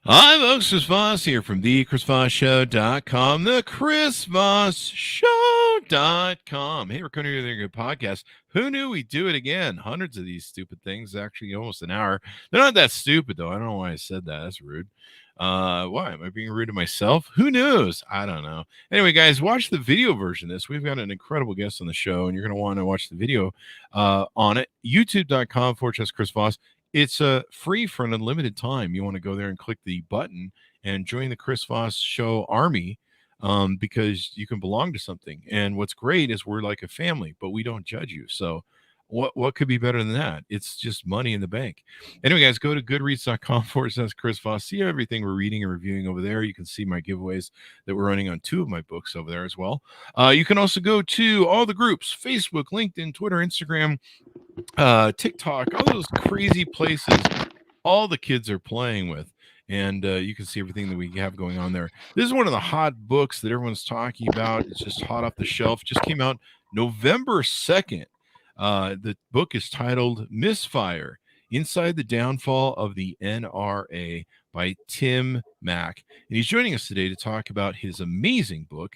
Hi, folks. Chris Voss here from the ChrisVossShow.com, the ChrisVossShow.com. Hey, we're coming here with a good podcast. Who knew we'd do it again? Hundreds of these stupid things, actually almost an hour. They're not that stupid, though. I don't know why I said that. That's rude. Why? Am I being rude to myself? Who knows? I don't know. Anyway, guys, watch the video version of this. We've got an incredible guest on the show, and you're going to want to watch the video on it. YouTube.com/Chris Voss. It's free for an unlimited time. You want to go there and click the button and join the Chris Voss Show Army because you can belong to something. And what's great is we're like a family, but we don't judge you. So what could be better than that? It's just money in the bank. Anyway, guys, go to goodreads.com/Chris Voss. See everything we're reading and reviewing over there. You can see my giveaways that we're running on 2 of my books over there as well. You can also go to all the groups: Facebook, LinkedIn, Twitter, Instagram, TikTok, all those crazy places all the kids are playing with. And you can see everything that we have going on there. This is one of the hot books that everyone's talking about. It's just hot off the shelf. Just came out November 2nd. The book is titled Misfire: Inside the Downfall of the NRA by Tim Mak. And he's joining us today to talk about his amazing book.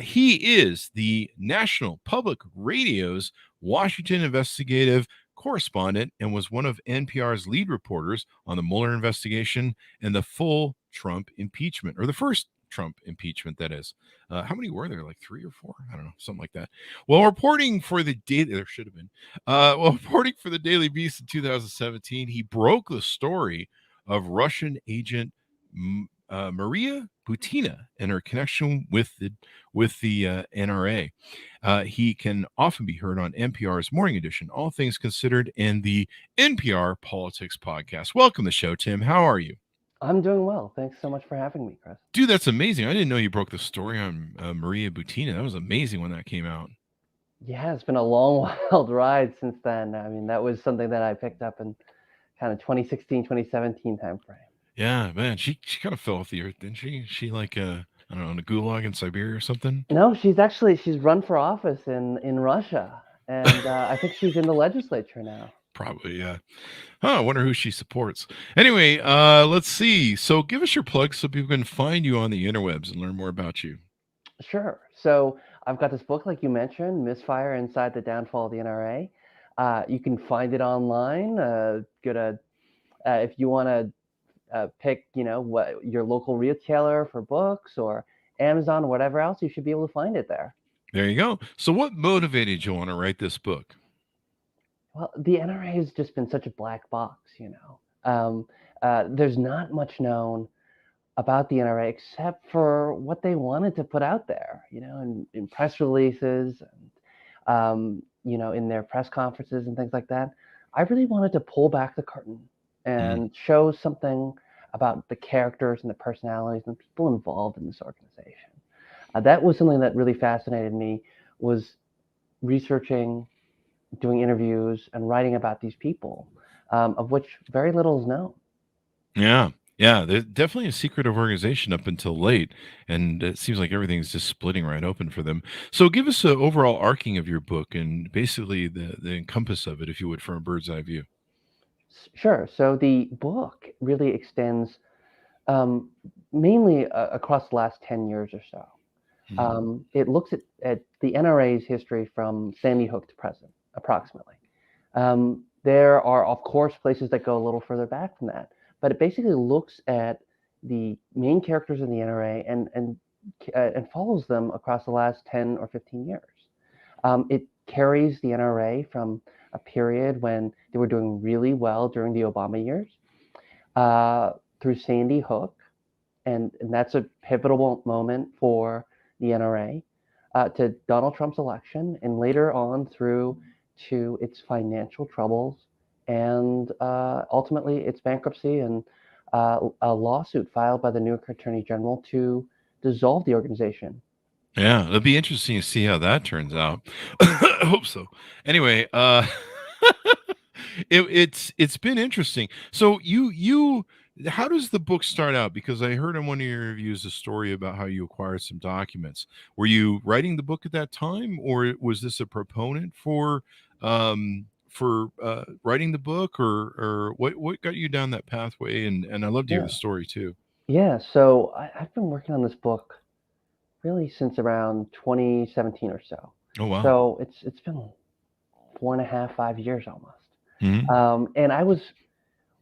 He is the National Public Radio's Washington investigative correspondent and was one of NPR's lead reporters on the Mueller investigation and the full Trump impeachment, or the first Trump impeachment, that is. How many were there? Like 3 or 4? I don't know, something like that. Well, reporting for the Daily, there should have been. Reporting for the Daily Beast in 2017, he broke the story of Russian agent Maria Butina and her connection with the NRA. He can often be heard on NPR's Morning Edition, All Things Considered, and the NPR Politics Podcast. Welcome to the show, Tim. How are you? I'm doing well. Thanks so much for having me, Chris. Dude, that's amazing. I didn't know you broke the story on Maria Butina. That was amazing when that came out. Yeah, it's been a long, wild ride since then. I mean, that was something that I picked up in kind of 2016, 2017 timeframe. Yeah, man. She kind of fell off the earth, didn't she? She like, I don't know, in a gulag in Siberia or something? No, she's run for office in Russia, and I think she's in the legislature now. Probably, yeah. I wonder who she supports. Anyway, let's see. So give us your plug so people can find you on the interwebs and learn more about you. Sure. So I've got this book, like you mentioned, Misfire: Inside the Downfall of the NRA. You can find it online. Go to if you want to pick, what your local retailer for books or Amazon or whatever else, you should be able to find it there. There you go. So what motivated you want to write this book? Well, the NRA has just been such a black box. There's not much known about the NRA except for what they wanted to put out there, in press releases and, in their press conferences and things like that. I really wanted to pull back the curtain and show something about the characters and the personalities and the people involved in this organization. That was something that really fascinated me, was researching, doing interviews, and writing about these people, of which very little is known. Yeah. Yeah, they're definitely a secretive organization up until late, and it seems like everything's just splitting right open for them. So give us an overall arcing of your book and basically the encompass of it, if you would, from a bird's eye view. Sure. So the book really extends mainly across the last 10 years or so. It looks at the NRA's history from Sandy Hook to present, approximately. There are, of course, places that go a little further back from that, but it basically looks at the main characters in the NRA and follows them across the last 10 or 15 years. It carries the NRA from a period when they were doing really well during the Obama years through Sandy Hook, and that's a pivotal moment for the NRA, to Donald Trump's election, and later on through to its financial troubles, and ultimately its bankruptcy and a lawsuit filed by the New York Attorney General to dissolve the organization. Yeah, it'll be interesting to see how that turns out. I hope so. Anyway, it's been interesting. So you how does the book start out? Because I heard in one of your reviews a story about how you acquired some documents. Were you writing the book at that time, or was this a proponent for writing the book, or what got you down that pathway? And I'd love to hear Yeah. the story too. Yeah, so I've been working on this book really since around 2017 or so. Oh wow. So it's been 4.5, 5 years almost. Hmm. And I was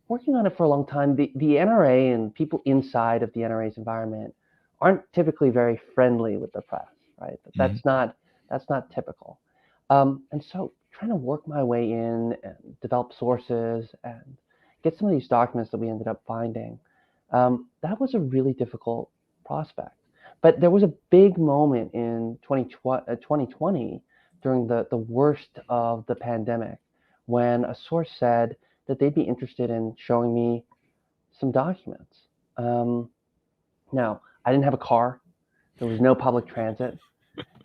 working on it for a long time. The NRA and people inside of the NRA's environment aren't typically very friendly with the press, right? Hmm. That's not typical. And so trying to work my way in and develop sources and get some of these documents that we ended up finding, that was a really difficult prospect. But there was a big moment in 2020 during the worst of the pandemic when a source said that they'd be interested in showing me some documents. Um, Now, I didn't have a car. There was no public transit,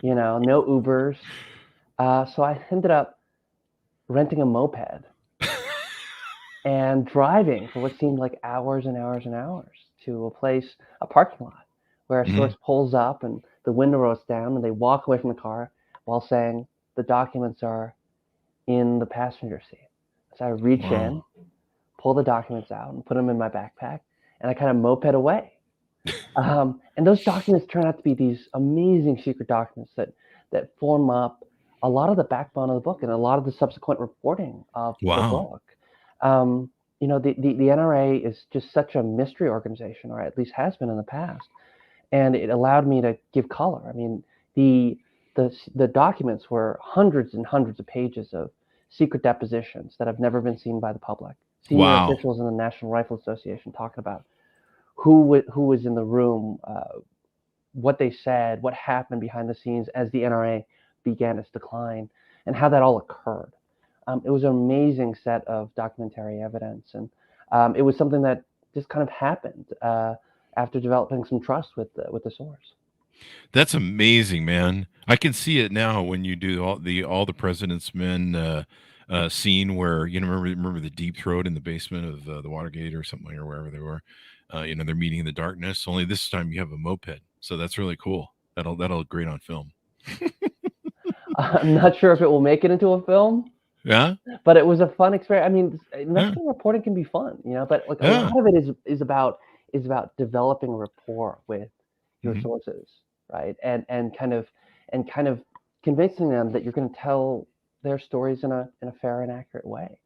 no Ubers. So I ended up renting a moped and driving for what seemed like hours and hours and hours to a parking lot, where a Hmm. source pulls up and the window rolls down and they walk away from the car while saying the documents are in the passenger seat. So I reach Wow. in, pull the documents out, and put them in my backpack, and I kind of moped away. And those documents turn out to be these amazing secret documents that form up a lot of the backbone of the book and a lot of the subsequent reporting of the Wow. book. Um, the NRA is just such a mystery organization, or at least has been in the past, and it allowed me to give color. I mean, the the documents were hundreds and hundreds of pages of secret depositions that have never been seen by the public. Senior Wow. officials in the National Rifle Association talking about who was in the room, what they said, what happened behind the scenes as the NRA began its decline, and how that all occurred. It was an amazing set of documentary evidence, and it was something that just kind of happened after developing some trust with the source. That's amazing, man. I can see it now when you do all the President's Men scene where remember the deep throat in the basement of the Watergate or something or wherever they were. They're meeting in the darkness. Only this time you have a moped, so that's really cool. That'll look great on film. I'm not sure if it will make it into a film, Yeah, but it was a fun experience. I mean, yeah, investigative reporting can be fun, but like a yeah. lot of it is about developing rapport with your Hmm. sources, right? And kind of convincing them that you're going to tell their stories in a fair and accurate way.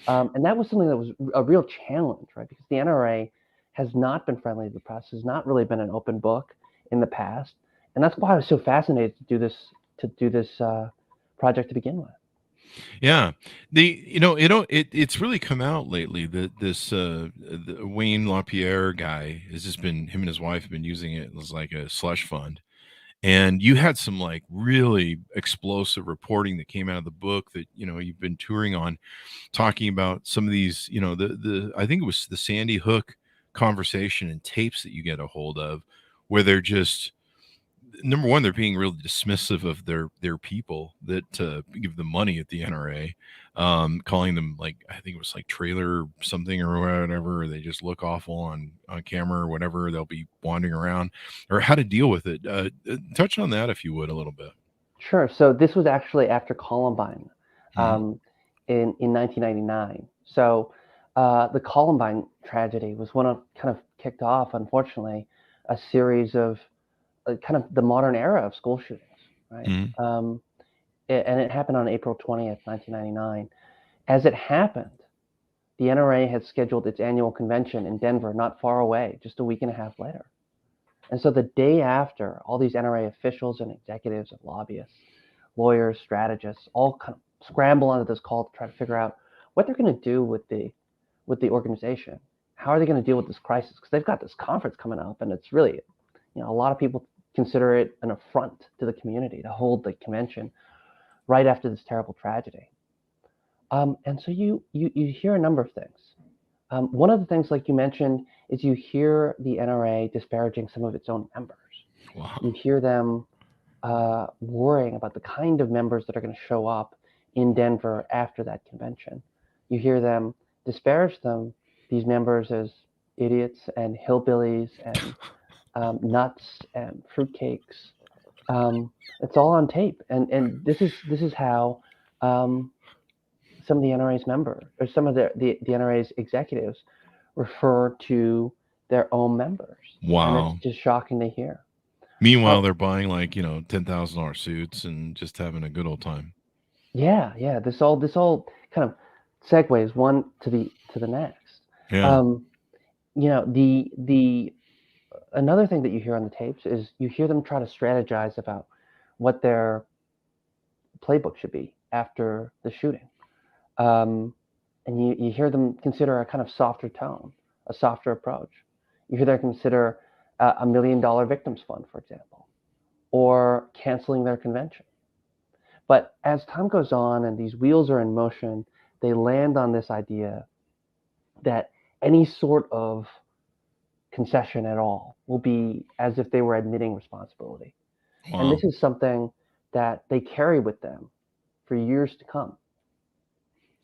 And that was something that was a real challenge, right? Because the NRA has not been friendly to the press, has not really been an open book in the past, and that's why I was so fascinated to do this project to begin with. Yeah, it's really come out lately that this the Wayne LaPierre guy has just been him and his wife have been using it as like a slush fund. And you had some like really explosive reporting that came out of the book that you've been touring on, talking about some of these, the I think it was the Sandy Hook conversation and tapes that you get a hold of, where they're just number one, they're being really dismissive of their people that give them money at the NRA, calling them like I think it was like trailer something or whatever. Or they just look awful on camera or whatever. They'll be wandering around, or how to deal with it. Touch on that if you would a little bit. Sure. So this was actually after Columbine, Hmm. um, in 1999. So the Columbine tragedy was one of kind of kicked off, unfortunately, a series of kind of the modern era of school shootings, right? Hmm. And it happened on April 20th, 1999. As it happened, the NRA had scheduled its annual convention in Denver, not far away, just a week and a half later. And so the day after, all these NRA officials and executives and lobbyists, lawyers, strategists, all kind of scramble onto this call to try to figure out what they're going to do with the organization. How are they going to deal with this crisis? Because they've got this conference coming up, and it's really, a lot of people consider it an affront to the community to hold the convention right after this terrible tragedy. And so you hear a number of things. One of the things, like you mentioned, is you hear the NRA disparaging some of its own members. You Wow. hear them worrying about the kind of members that are going to show up in Denver after that convention. You hear them disparage these members, as idiots and hillbillies and nuts and fruitcakes. It's all on tape, and this is how um, some of the NRA's members or some of the NRA's executives refer to their own members, and it's Wow. just shocking to hear. Meanwhile, Oh, they're buying like, $10,000 suits and just having a good old time. yeah. This all kind of segues one to the next. Yeah. Um, the another thing that you hear on the tapes is you hear them try to strategize about what their playbook should be after the shooting. And you hear them consider a kind of softer tone, a softer approach. You hear them consider a $1 million victims fund, for example, or canceling their convention. But as time goes on and these wheels are in motion, they land on this idea that any sort of concession at all will be as if they were admitting responsibility. And Wow. this is something that they carry with them for years to come.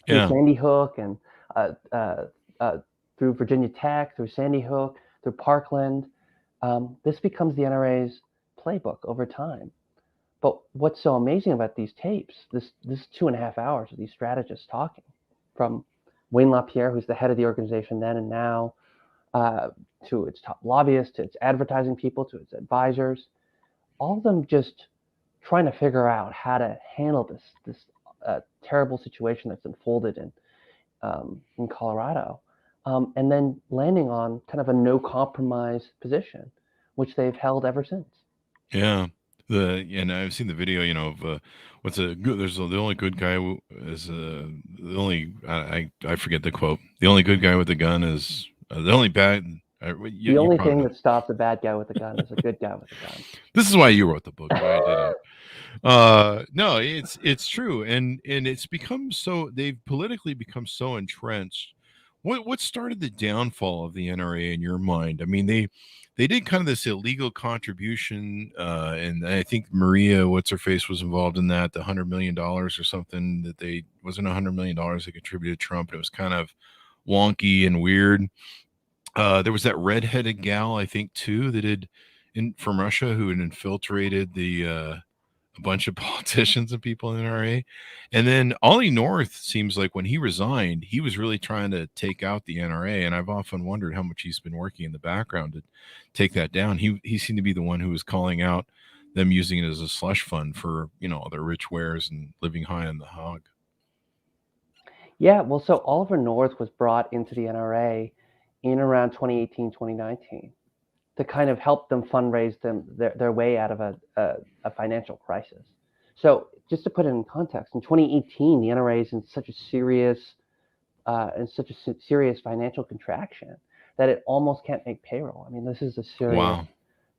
Through Yeah. Sandy Hook and uh, uh, uh, through Virginia Tech, through Sandy Hook, through Parkland, this becomes the NRA's playbook over time. But what's so amazing about these tapes, this 2.5 hours of these strategists talking, from Wayne LaPierre, who's the head of the organization then and now, to its top lobbyists, to its advertising people, to its advisors, all of them just trying to figure out how to handle this terrible situation that's unfolded in Colorado, and then landing on kind of a no compromise position, which they've held ever since. Yeah. And I've seen the video, of what's a good. The only good guy is the only. I forget the quote. The only good guy with the gun is the only bad. The You only probably thing know. that stops a bad guy with a gun is a good guy with a gun. This is why you wrote the book, and I didn't. No, it's true, and it's become so. They've politically become so entrenched. What started the downfall of the NRA in your mind? I mean, they did kind of this illegal contribution, and I think Maria, what's her face, was involved in that. The $100 million or something that they wasn't $100 million they contributed to Trump. It was kind of wonky and weird. There was that redheaded gal, I think, too, that had from Russia who had infiltrated a bunch of politicians and people in the NRA. And then Ollie North seems like when he resigned, he was really trying to take out the NRA. And I've often wondered how much he's been working in the background to take that down. He seemed to be the one who was calling out them using it as a slush fund for, their rich wares and living high on the hog. Yeah, well, so Oliver North was brought into the NRA in around 2018, 2019 to kind of help them fundraise their way out of a financial crisis. So just to put it in context, in 2018, the NRA is in such a serious financial contraction that it almost can't make payroll. I mean, this is a Wow.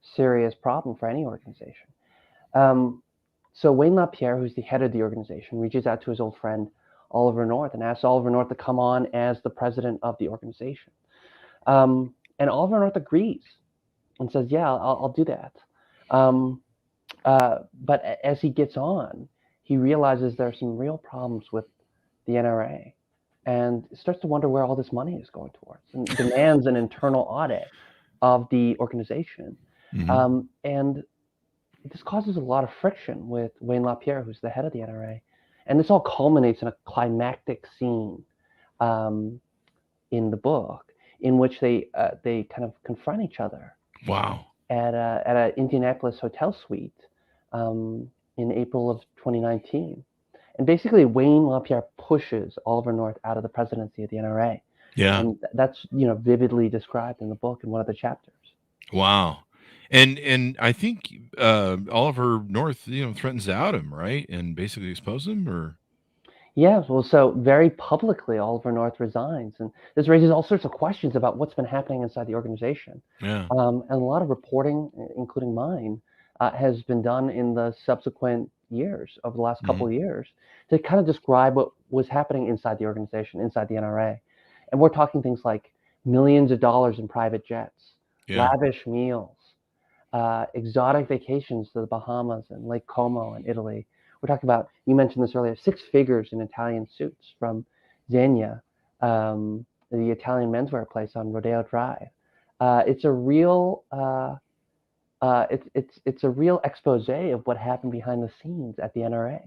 serious problem for any organization. So Wayne LaPierre, who's the head of the organization, reaches out to his old friend Oliver North and asks Oliver North to come on as the president of the organization. And Oliver North agrees and says, "Yeah, I'll do that." But as he gets on, he realizes there are some real problems with the NRA and starts to wonder where all this money is going towards and demands an internal audit of the organization. Mm-hmm. And this causes a lot of friction with Wayne LaPierre, who's the head of the NRA. And this all culminates in a climactic scene in the book in which they kind of confront each other Wow. at an Indianapolis hotel suite in April of 2019. And basically, Wayne LaPierre pushes Oliver North out of the presidency of the NRA. Yeah. And that's vividly described in the book in one of the chapters. Wow. And I think Oliver North, threatens to out him, right? And basically expose him, or Yeah, well, so very publicly, Oliver North resigns, and this raises all sorts of questions about what's been happening inside the organization. yeah. And a lot of reporting, including mine, has been done in the subsequent years, over the last couple Mm-hmm. of years, to kind of describe what was happening inside the organization, inside the NRA. And we're talking things like millions of dollars in private jets, Yeah. lavish meals, exotic vacations to the Bahamas and Lake Como in Italy. We're talking about, you mentioned this earlier, 6 figures in Italian suits from Zegna, the Italian menswear place on Rodeo Drive. It's a real it's a real expose of what happened behind the scenes at the NRA.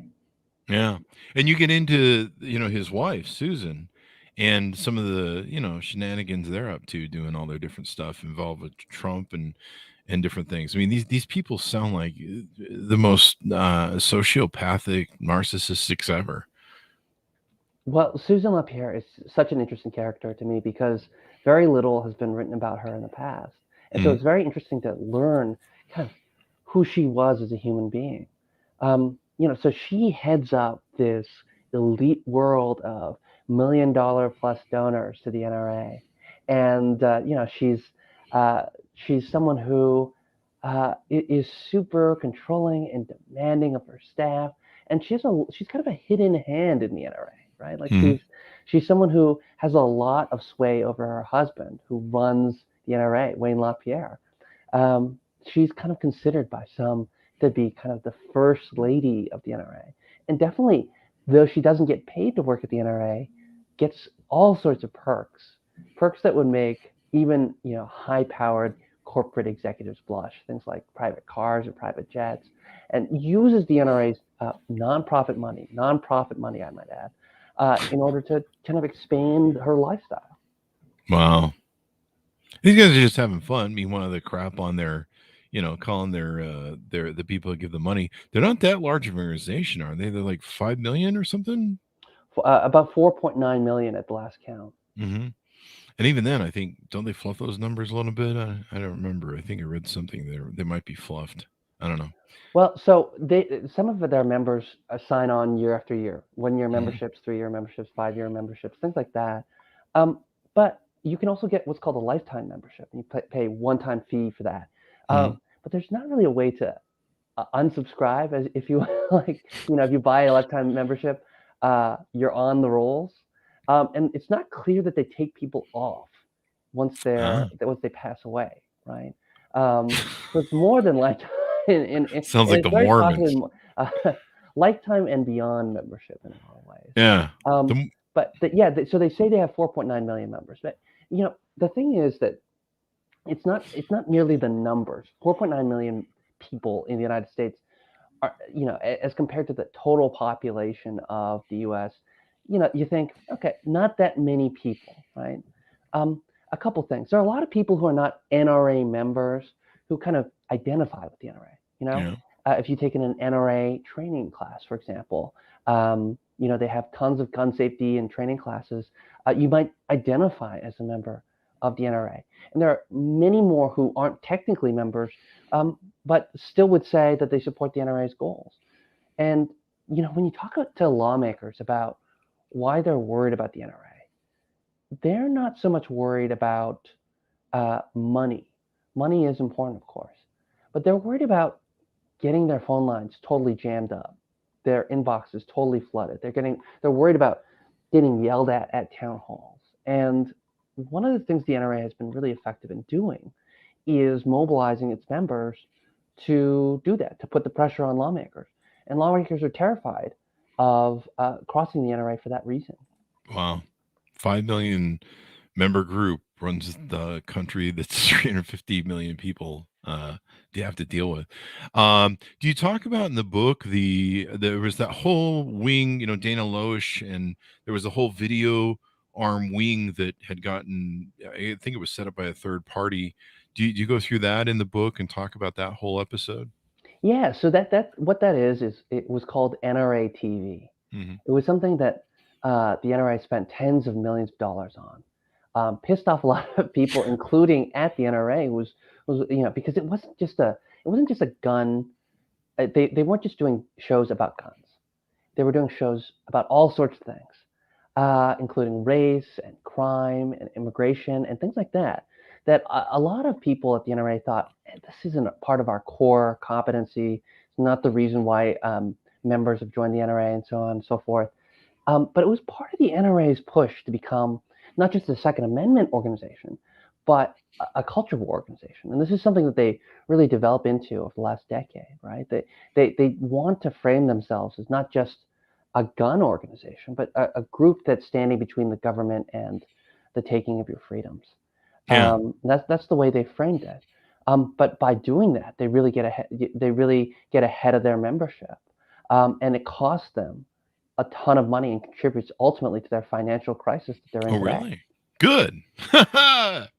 Yeah. And you get into, his wife, Susan, and some of the shenanigans they're up to, doing all their different stuff involved with Trump and different things. I mean, these people sound like the most sociopathic, narcissistics ever. Well, Susan LaPierre is such an interesting character to me because very little has been written about her in the past. And so Mm, it's very interesting to learn kind of who she was as a human being. So she heads up this elite world of $1 million plus donors to the NRA. And, she's someone who is super controlling and demanding of her staff. And she's kind of a hidden hand in the NRA, right? Like mm, she's someone who has a lot of sway over her husband, who runs the NRA, Wayne LaPierre. She's kind of considered by some to be kind of the first lady of the NRA, and definitely, though she doesn't get paid to work at the NRA, gets all sorts of perks that would make even high-powered corporate executives blush. Things like private cars or private jets, and uses the NRA's nonprofit money, I might add, in order to kind of expand her lifestyle. wow. These guys are just having fun. Meanwhile, the crap on their, calling their the people that give the money. They're not that large of an organization, are they? They're like 5 million or something. About 4.9 million at the last count. Hmm. And even then, I think, don't they fluff those numbers a little bit? I don't remember. I think I read something there. They might be fluffed. I don't know. Well, so some of their members sign on year after year, 1 year Hmm. memberships, 3 year memberships, 5 year memberships, things like that. But you can also get what's called a lifetime membership. And you pay one-time fee for that. Hmm. But there's not really a way to unsubscribe, as if you like, if you buy a lifetime membership, you're on the rolls. And it's not clear that they take people off Ah. once they pass away, right? So it's more than lifetime, and Sounds like it's the very possibly Mormons. uh, lifetime and beyond membership in a lot of ways. Yeah. Um, The, so they say they have 4.9 million members, but the thing is that it's not merely the numbers. 4.9 million people in the United States are, as compared to the total population of the U.S., you think, okay, not that many people, right? Um, a couple things. There are a lot of people who are not NRA members who kind of identify with the NRA. yeah. If you take in an NRA training class, for example, they have tons of gun safety and training classes. You might identify as a member of the NRA. And there are many more who aren't technically members, but still would say that they support the NRA's goals. And when you talk to lawmakers about why they're worried about the NRA, they're not so much worried about money. Money is important, of course, but they're worried about getting their phone lines totally jammed up, their inboxes totally flooded. They're worried about getting yelled at town halls. And one of the things the NRA has been really effective in doing is mobilizing its members to do that, to put the pressure on lawmakers. And lawmakers are terrified of crossing the NRA for that reason. Wow. 5 million member group runs the country that's 350 million people do you have to deal with. Do you talk about in the book there was that whole wing, Dana Loesch, and there was a whole video arm wing that had gotten, I think it was set up by a third party. Do you go through that in the book and talk about that whole episode? Yeah, so that what that is it was called NRA TV. Hmm. It was something that the NRA spent tens of millions of dollars on. Pissed off a lot of people, including at the NRA, was because it wasn't just a gun. They weren't just doing shows about guns. They were doing shows about all sorts of things, including race and crime and immigration and things like that. That a lot of people at the NRA thought, this isn't a part of our core competency. It's not the reason why members have joined the NRA and so on and so forth. But it was part of the NRA's push to become not just a Second Amendment organization, but a culture war organization. And this is something that they really develop into over the last decade, right? They want to frame themselves as not just a gun organization, but a group that's standing between the government and the taking of your freedoms. Yeah. That's the way they framed it. But by doing that, they really get ahead of their membership, and it costs them a ton of money and contributes ultimately to their financial crisis that they're in Oh, today. really? Good.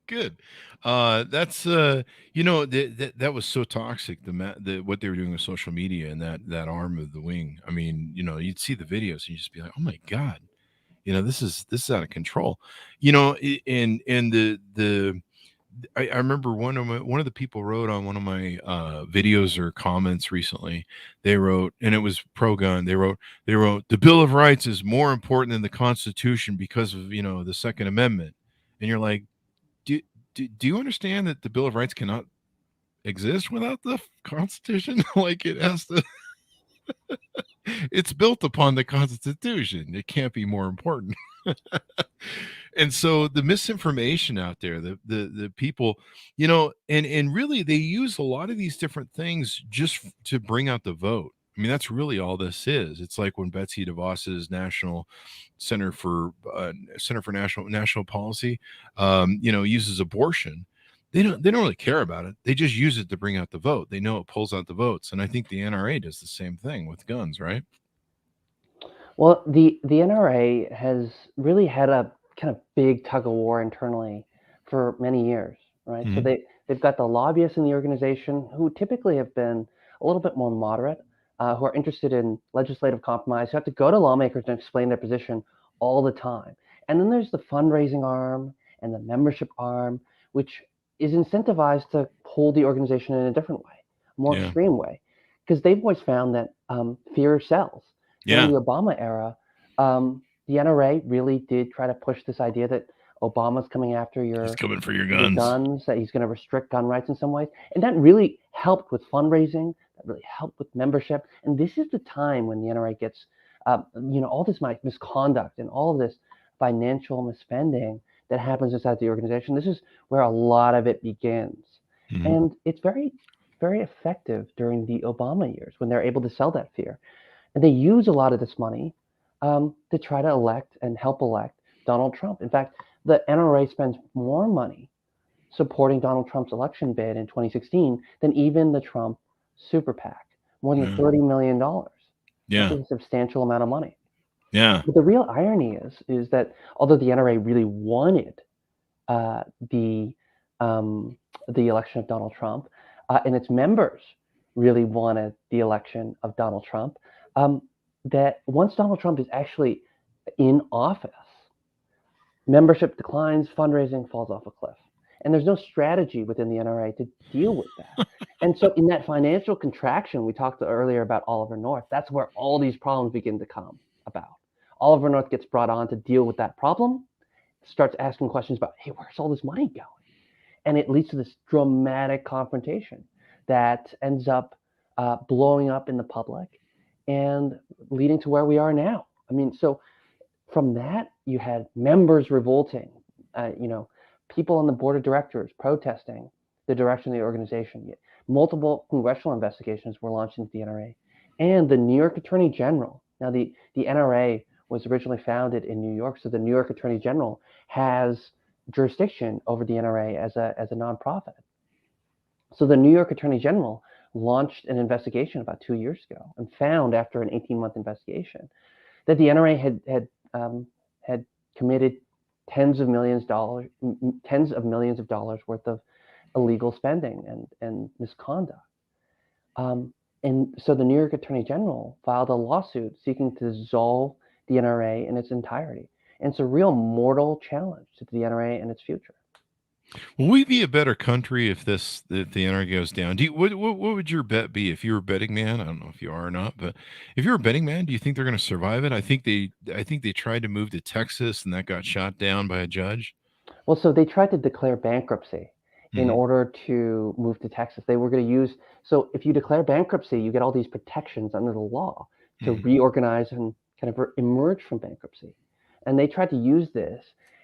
Good. That's that was so toxic. The what they were doing with social media and that arm of the wing. I mean, you'd see the videos and you'd just be like, oh my god, this is out of control. And I remember one of the people wrote on one of my videos or comments recently. They wrote, and it was pro gun. They wrote the Bill of Rights is more important than the Constitution because of the Second Amendment. And you're like, do you understand that the Bill of Rights cannot exist without the Constitution? Like it has to. It's built upon the Constitution. It can't be more important. And so the misinformation out there, the people, and really they use a lot of these different things just to bring out the vote. I mean, that's really all this is. It's like when Betsy DeVos's National Center for National Policy, uses abortion. They don't really care about it. They just use it to bring out the vote. They know it pulls out the votes, and I think the NRA does the same thing with guns, right? Well, the NRA has really had a kind of big tug of war internally for many years, right? So they've got the lobbyists in the organization who typically have been a little bit more moderate, who are interested in legislative compromise, who have to go to lawmakers and explain their position all the time. And then there's the fundraising arm and the membership arm, which is incentivized to pull the organization in a different way, a more extreme way, because they've always found that fear sells. During the Obama era, the NRA really did try to push this idea that Obama's coming after he's coming for your guns. That he's going to restrict gun rights in some ways. And that really helped with fundraising. That really helped with membership. And this is the time when the NRA gets, all this misconduct and all of this financial misspending that happens inside the organization. This is where a lot of it begins. Mm-hmm. And it's very, very effective during the Obama years when they're able to sell that fear. And they use a lot of this money to try to elect and help elect Donald Trump. In fact, the NRA spends more money supporting Donald Trump's election bid in 2016 than even the Trump super PAC, more than $30 million. Yeah. That's a substantial amount of money. Yeah. But the real irony is that although the NRA really wanted the election of Donald Trump, and its members really wanted the election of Donald Trump, that once Donald Trump is actually in office, membership declines, fundraising falls off a cliff. And there's no strategy within the NRA to deal with that. And so in that financial contraction, we talked earlier about Oliver North, that's where all these problems begin to come about. Oliver North gets brought on to deal with that problem, starts asking questions about, hey, where's all this money going? And it leads to this dramatic confrontation that ends up blowing up in the public and leading to where we are now. I mean, so from that, you had members revolting, people on the board of directors protesting the direction of the organization. Multiple congressional investigations were launched into the NRA. And the New York Attorney General, now the NRA was originally founded in New York, so the New York Attorney General has jurisdiction over the NRA as a nonprofit. So the New York Attorney General launched an investigation about 2 years ago and found, after an 18-month investigation, that the NRA had committed tens of millions of dollars worth of illegal spending and misconduct. And so the New York Attorney General filed a lawsuit seeking to dissolve the NRA in its entirety. And it's a real mortal challenge to the NRA and its future. Will we be a better country if the NRA goes down? What would your bet be if you were a betting man? I don't know if you are or not, but if you're a betting man, do you think they're going to survive it? I think they tried to move to Texas and that got shot down by a judge. Well, so they tried to declare bankruptcy in order to move to Texas. They were going to use, so if you declare bankruptcy, you get all these protections under the law to reorganize and kind of emerge from bankruptcy. And they tried to use this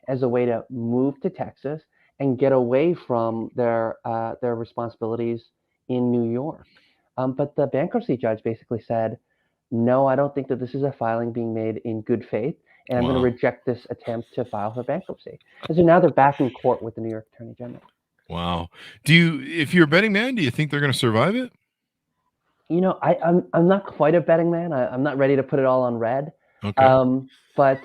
as a way to move to Texas and get away from their responsibilities in New York. But the bankruptcy judge basically said, no, I don't think that this is a filing being made in good faith, and I'm going to reject this attempt to file for bankruptcy. And so now they're back in court with the New York Attorney General. Wow. If you're a betting man, do you think they're going to survive it? I'm not quite a betting man. I'm not ready to put it all on red. Okay. But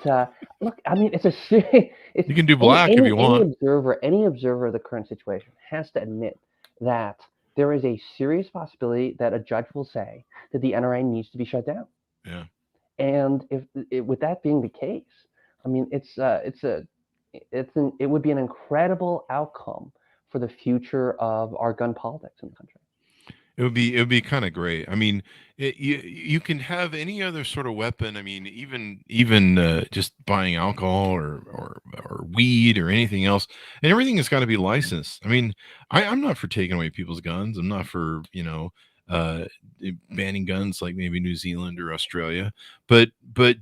look, I mean, it's a serious. It's You can do black if you any want. observer of the current situation has to admit that there is a serious possibility that a judge will say that the NRA needs to be shut down. Yeah. And with that being the case, I mean, it would be an incredible outcome for the future of our gun politics in the country. It would be kind of great. I mean, you can have any other sort of weapon. I mean, even just buying alcohol or weed or anything else, and everything has got to be licensed. I mean, I'm not for taking away people's guns. I'm not for uh, banning guns like maybe New Zealand or Australia, but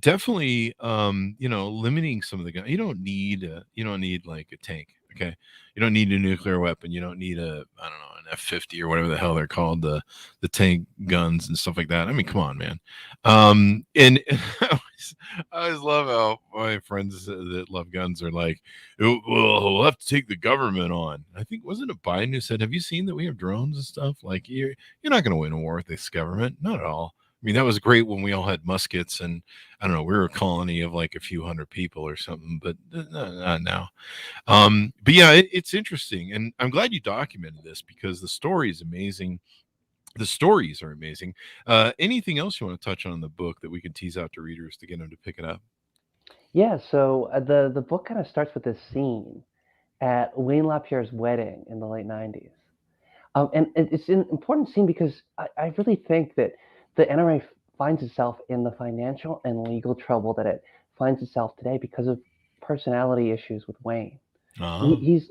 definitely limiting some of the guns. You don't need like a tank. Okay, you don't need a nuclear weapon. You don't need I don't know, an F-50 or whatever the hell they're called, the tank guns and stuff like that. I mean, come on, man. And I always love how my friends that love guns are like, "Oh, well, we'll have to take the government on." I think, wasn't it Biden who said, "Have you seen that we have drones and stuff? Like, you're not going to win a war with this government, not at all." I mean, that was great when we all had muskets and I don't know, we were a colony of like a few hundred people or something, but not now. But yeah, it's interesting, and I'm glad you documented this because the story is amazing. The stories are amazing. Anything else you want to touch on in the book that we can tease out to readers to get them to pick it up? Yeah, so the book kind of starts with this scene at Wayne LaPierre's wedding in the late 90s. And it's an important scene because I really think that the NRA finds itself in the financial and legal trouble that it finds itself today because of personality issues with Wayne. Uh-huh. He's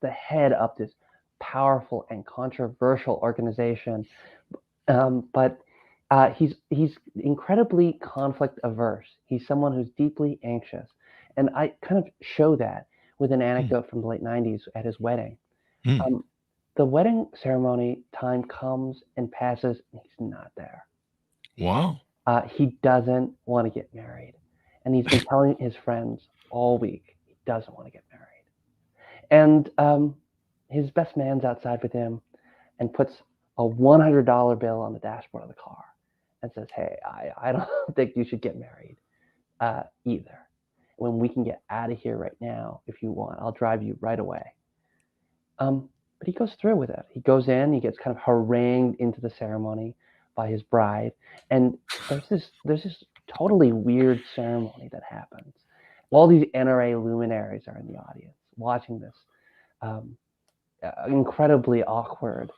the head of this powerful and controversial organization, but he's incredibly conflict averse. He's someone who's deeply anxious, and I kind of show that with an Hmm. anecdote from the late 90s at his wedding. Hmm. Um, the wedding ceremony time comes and passes, and he's not there. Wow. He doesn't want to get married, and he's been telling his friends all week he doesn't want to get married. And his best man's outside with him and puts a $100 bill on the dashboard of the car and says, "Hey, I don't think you should get married either. When we can get out of here right now, if you want, I'll drive you right away." But he goes through with it. He goes in, he gets kind of harangued into the ceremony by his bride, and there's this totally weird ceremony that happens. All these NRA luminaries are in the audience watching this um, incredibly awkward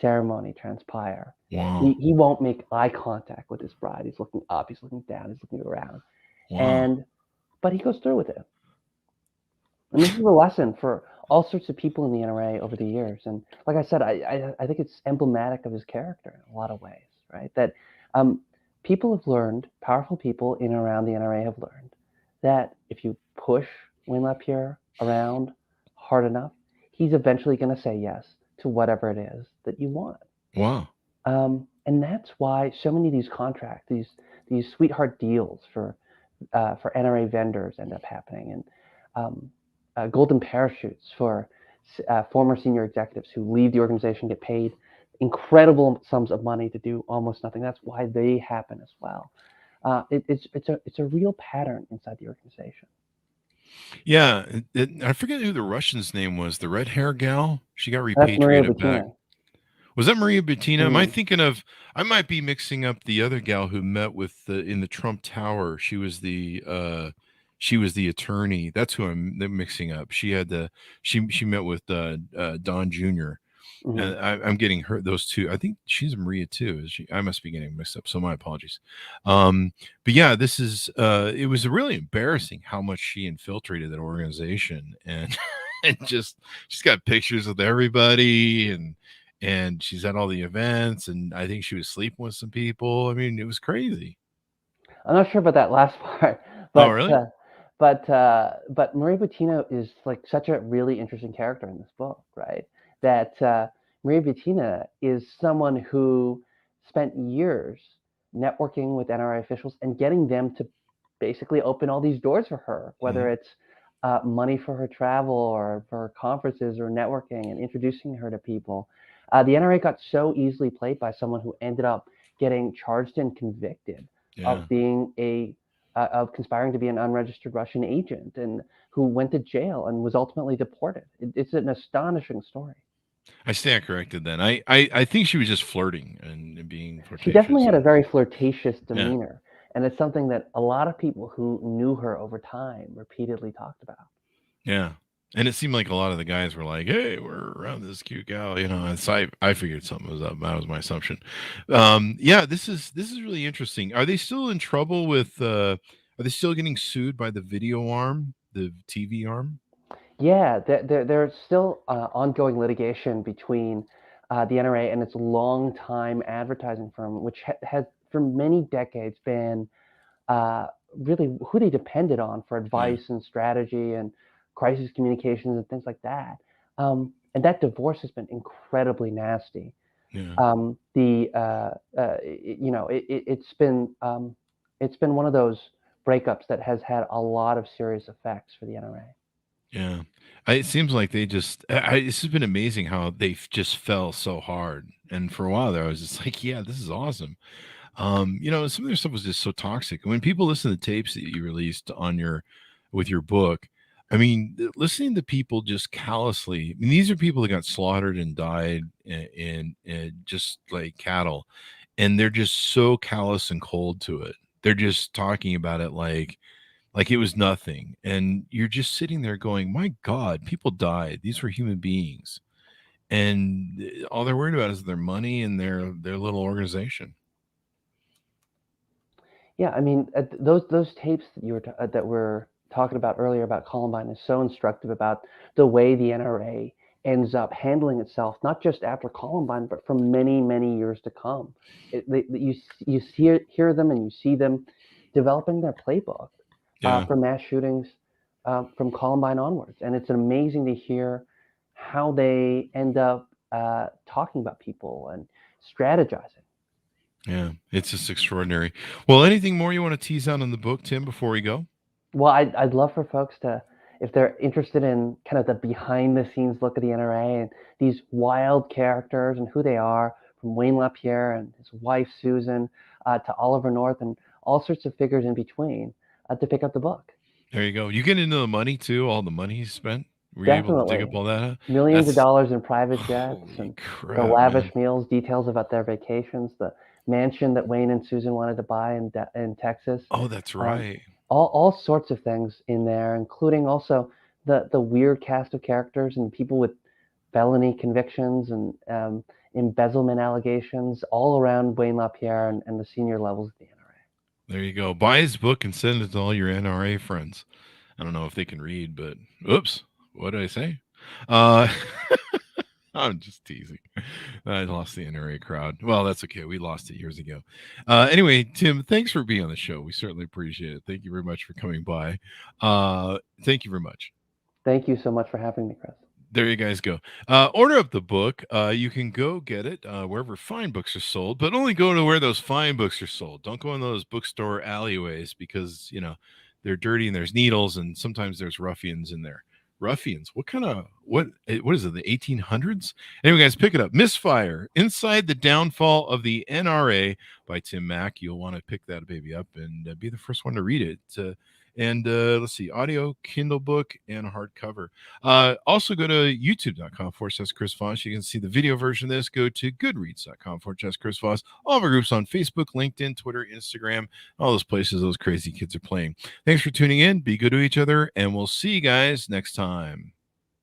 ceremony transpire. Wow. He won't make eye contact with his bride. He's looking up, he's looking down, he's looking around, Wow. but he goes through with it. And this is a lesson for all sorts of people in the NRA over the years. And like I said, I think it's emblematic of his character in a lot of ways, right? That people have learned, powerful people in and around the NRA have learned that if you push Wayne LaPierre around hard enough, he's eventually going to say yes to whatever it is that you want. Wow. And that's why so many of these contracts, these sweetheart deals for NRA vendors end up happening, and golden parachutes for former senior executives who leave the organization, get paid incredible sums of money to do almost nothing. That's why they happen as well. It's a real pattern inside the organization. Yeah. I forget who the Russian's name was. The red hair gal. She got That's Maria repatriated back. Butina. Was that Maria Butina? Am I Mm. thinking of? I might be mixing up the other gal who met with in the Trump Tower. She was the attorney. That's who I'm mixing up. She had the she met with Don Jr. Hmm. I'm getting her those two. I think she's Maria too. Is she? I must be getting mixed up. So my apologies. But yeah, this is. It was really embarrassing how much she infiltrated that organization, and and just she's got pictures with everybody, and she's at all the events, and I think she was sleeping with some people. I mean, it was crazy. I'm not sure about that last part, Oh, but really? Maria Butina is like such a really interesting character in this book, right? That Maria Butina is someone who spent years networking with NRA officials and getting them to basically open all these doors for her, whether Mhm. it's money for her travel or for conferences or networking and introducing her to people. The NRA got so easily played by someone who ended up getting charged and convicted Yeah. of being a of conspiring to be an unregistered Russian agent and who went to jail and was ultimately deported. It's an astonishing story. I stand corrected then. I think she was just flirting and being flirtatious. She definitely had a very flirtatious Yeah. demeanor, and it's something that a lot of people who knew her over time repeatedly talked about. Yeah. And it seemed like a lot of the guys were like, "Hey, we're around this cute gal," And so I figured something was up. That was my assumption. Yeah, this is really interesting. Are they still in trouble with? Are they still getting sued by the video arm, the TV arm? Yeah, there's still ongoing litigation between the NRA and its longtime advertising firm, which has for many decades been really who they depended on for advice and strategy and crisis communications and things like that. And that divorce has been incredibly nasty. Yeah. It's been one of those breakups that has had a lot of serious effects for the NRA. Yeah. It seems like they just, this has been amazing how they just fell so hard. And for a while there, I was just like, yeah, this is awesome. Some of their stuff was just so toxic. When people listen to the tapes that you released with your book, I mean, listening to people just callously, I mean, these are people that got slaughtered and died and just like cattle. And they're just so callous and cold to it. They're just talking about it like it was nothing. And you're just sitting there going, my God, people died. These were human beings. And all they're worried about is their money and their little organization. Yeah, I mean, those tapes that we're talking about earlier about Columbine is so instructive about the way the NRA ends up handling itself, not just after Columbine, but for many, many years to come. You hear them and you see them developing their playbook for mass shootings from Columbine onwards, and it's amazing to hear how they end up talking about people and strategizing. Yeah, it's just extraordinary. Well, anything more you want to tease out on the book, Tim, before we go? Well, I'd love for folks to, if they're interested in kind of the behind the scenes look at the NRA and these wild characters and who they are, from Wayne LaPierre and his wife Susan to Oliver North and all sorts of figures in between, to pick up the book. There you go. You get into the money too, all the money he spent. Were you able to dig up all that? Millions of dollars in private jets and crap, the lavish meals, details about their vacations, the mansion that Wayne and Susan wanted to buy in Texas. Oh, that's right. All sorts of things in there, including also the weird cast of characters and people with felony convictions and embezzlement allegations all around Wayne LaPierre and the senior levels of the NRA. There you go. Buy his book and send it to all your NRA friends. I don't know if they can read, but oops, what did I say? I'm just teasing. I lost the NRA crowd. Well, that's okay. We lost it years ago. Anyway, Tim, thanks for being on the show. We certainly appreciate it. Thank you very much for coming by. Thank you very much. Thank you so much for having me, Chris. There you guys go. Order up the book. You can go get it wherever fine books are sold, but only go to where those fine books are sold. Don't go in those bookstore alleyways because, they're dirty and there's needles and sometimes there's ruffians in there. Ruffians? What is it, the 1800s? Anyway, guys, pick it up. Misfire, Inside the Downfall of the NRA by Tim Mak. You'll want to pick that baby up and be the first one to read it. And let's see, audio, Kindle book, and hardcover. Also go to youtube.com/Chris Voss. You can see the video version of this. Go to goodreads.com/Chris Voss. All of our groups on Facebook, LinkedIn, Twitter, Instagram, all those places those crazy kids are playing. Thanks for tuning in. Be good to each other, and we'll see you guys next time.